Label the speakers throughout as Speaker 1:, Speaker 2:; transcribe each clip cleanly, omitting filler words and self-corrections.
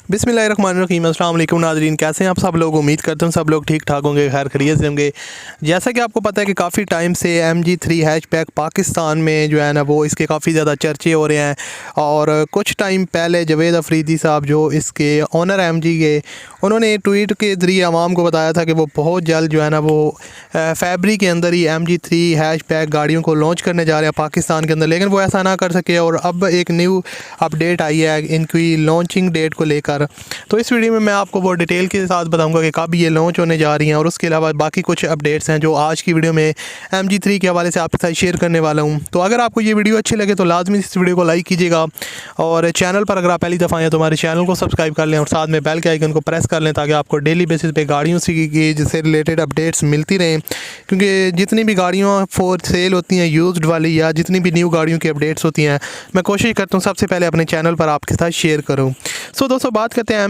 Speaker 1: बिस्मिल्लाहिर्रहमानिर्रहीम। अस्सलाम वालेकुम नाज़रीन, कैसे हैं आप सब लोग। उम्मीद करता हूँ सब लोग ठीक ठाक होंगे, खैर खैरियत से होंगे। जैसा कि आपको पता है कि काफ़ी टाइम से MG3 हैचबैक पाकिस्तान में जो है ना वो इसके काफ़ी ज़्यादा चर्चे हो रहे हैं। और कुछ टाइम पहले जावेद अफरीदी साहब जो इसके ओनर MG के, उन्होंने ट्वीट के ज़रिए आवाम को बताया था कि वो बहुत जल्द जो है ना वो फरवरी के अंदर ही MG3 हैचबैक गाड़ियों को लॉन्च करने जा रहे हैं पाकिस्तान के अंदर, लेकिन वो ऐसा ना कर सके। और अब एक न्यू अपडेट आई है इनकी लॉन्चिंग डेट को लेकर। तो इस वीडियो में मैं आपको वो डिटेल के साथ बताऊंगा कि कब ये लॉन्च होने जा रही हैं, और उसके अलावा बाकी कुछ अपडेट्स हैं जो आज की वीडियो में MG3 के हवाले से आपके साथ शेयर करने वाला हूं। तो अगर आपको ये वीडियो अच्छी लगे तो लाजमी इस वीडियो को लाइक कीजिएगा, और चैनल पर अगर आप पहली दफ़ा आए तो हमारे चैनल को सब्सक्राइब कर लें और साथ में बेल के आइकन को प्रेस कर लें, ताकि आपको डेली बेसिस पे गाड़ियों से रिलेटेड अपडेट्स मिलती रहें। क्योंकि जितनी भी गाड़ियाँ फॉर सेल होती हैं यूज्ड वाली, या जितनी भी न्यू गाड़ियों की अपडेट्स होती हैं, मैं कोशिश करता हूँ सबसे पहले अपने चैनल पर आपके साथ शेयर करूँ। सो दोस्तों, बात करते हैं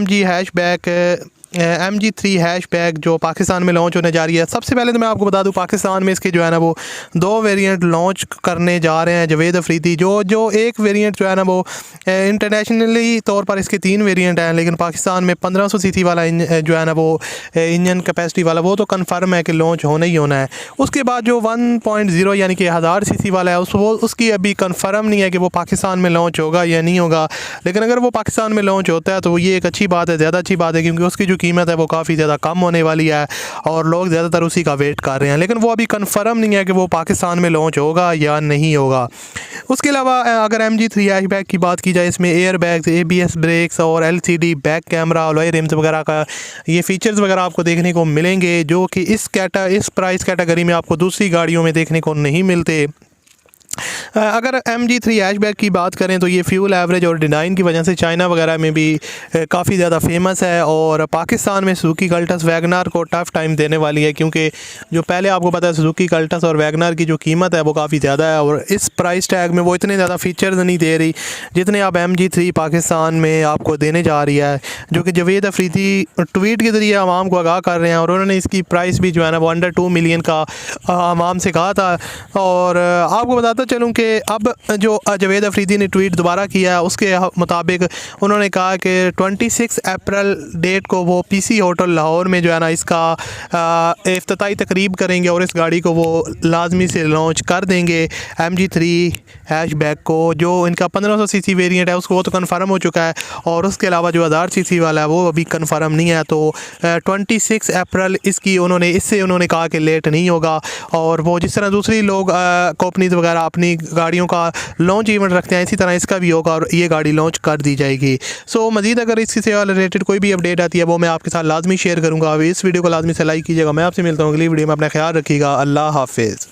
Speaker 1: MG3 हैचबैक जो पाकिस्तान में लॉन्च होने जा रही है। सबसे पहले तो मैं आपको बता दूं, पाकिस्तान में इसके जो है ना वो 2 वेरिएंट लॉन्च करने जा रहे हैं जावेद अफरीदी। जो एक वेरिएंट जो है ना वो इंटरनेशनली तौर पर इसके 3 वेरिएंट हैं, लेकिन पाकिस्तान में 1500 सीसी वाला जो है ना वो इंजन कैपेसिटी वाला वो तो कन्फर्म है कि लॉन्च होना ही होना है। उसके बाद जो 1.0 यानी कि 1000 सीसी वाला है उसकी अभी कन्फर्म नहीं है कि वो पाकिस्तान में लॉन्च होगा या नहीं होगा। लेकिन अगर वो पाकिस्तान में लॉन्च होता है तो ये एक अच्छी बात है, ज़्यादा अच्छी बात है, क्योंकि उसकी जो कीमत है वो काफ़ी ज़्यादा कम होने वाली है और लोग ज़्यादातर उसी का वेट कर रहे हैं। लेकिन वो अभी कन्फर्म नहीं है कि वो पाकिस्तान में लॉन्च होगा या नहीं होगा। उसके अलावा अगर MG3 हैचबैक की बात की जाए, इसमें एयर बैग्स, ABS ब्रेक्स और LCD back camera, alloy RIMS वगैरह का ये फीचर्स वगैरह आपको देखने को मिलेंगे, जो कि इस प्राइस कैटेगरी में आपको दूसरी गाड़ियों में देखने को नहीं मिलते। अगर MG3 हैचबैक की बात करें तो ये फ्यूल एवरेज और डिज़ाइन की वजह से चाइना वगैरह में भी काफ़ी ज़्यादा फेमस है, और पाकिस्तान में सुजुकी कल्टस वैगनार को टफ़ टाइम देने वाली है, क्योंकि जो पहले आपको पता है सुजुकी कल्टस और वैगनार की जो कीमत है वो काफ़ी ज़्यादा है, और इस प्राइस टैग में वो इतने ज़्यादा फीचर्स नहीं दे रही जितने आप MG3 पाकिस्तान में आपको देने जा रही है, जो कि जावेद अफरीदी ट्वीट के ज़रिए आवाम को आगाह कर रहे हैं। और उन्होंने इसकी प्राइस भी जो है ना वो अंडर 2 मिलियन का आवाम से कहा था। और आपको बताता चलूँ कि अब जो जावेद अफरीदी ने ट्वीट दोबारा किया है उसके मुताबिक उन्होंने कहा कि 26 अप्रैल डेट को वो PC होटल लाहौर में जो है ना इसका इफ्तिताई तकरीब करेंगे, और इस गाड़ी को वो लाजमी से लॉन्च कर देंगे MG3 हैचबैक को। जो इनका 1500 सीसी वेरिएंट है उसको वो तो कन्फर्म हो चुका है, और उसके अलावा जो 1000 सीसी वाला है वो अभी कन्फर्म नहीं है। तो 26 अप्रैल इससे उन्होंने कहा कि लेट नहीं होगा। और वो जिस तरह दूसरी लोग कंपनीज वगैरह अपनी गाड़ियों का लॉन्च इवेंट रखते हैं, इसी तरह इसका भी होगा और ये गाड़ी लॉन्च कर दी जाएगी। सो मज़ीद अगर इससे रिलेटेड कोई भी अपडेट आती है वो मैं आपके साथ लाजमी शेयर करूँगा। इस वीडियो को लाजमी से लाइक कीजिएगा। मैं आपसे मिलता हूँ अगली वीडियो में, अपना ख्याल रखिएगा। अल्लाह हाफिज़।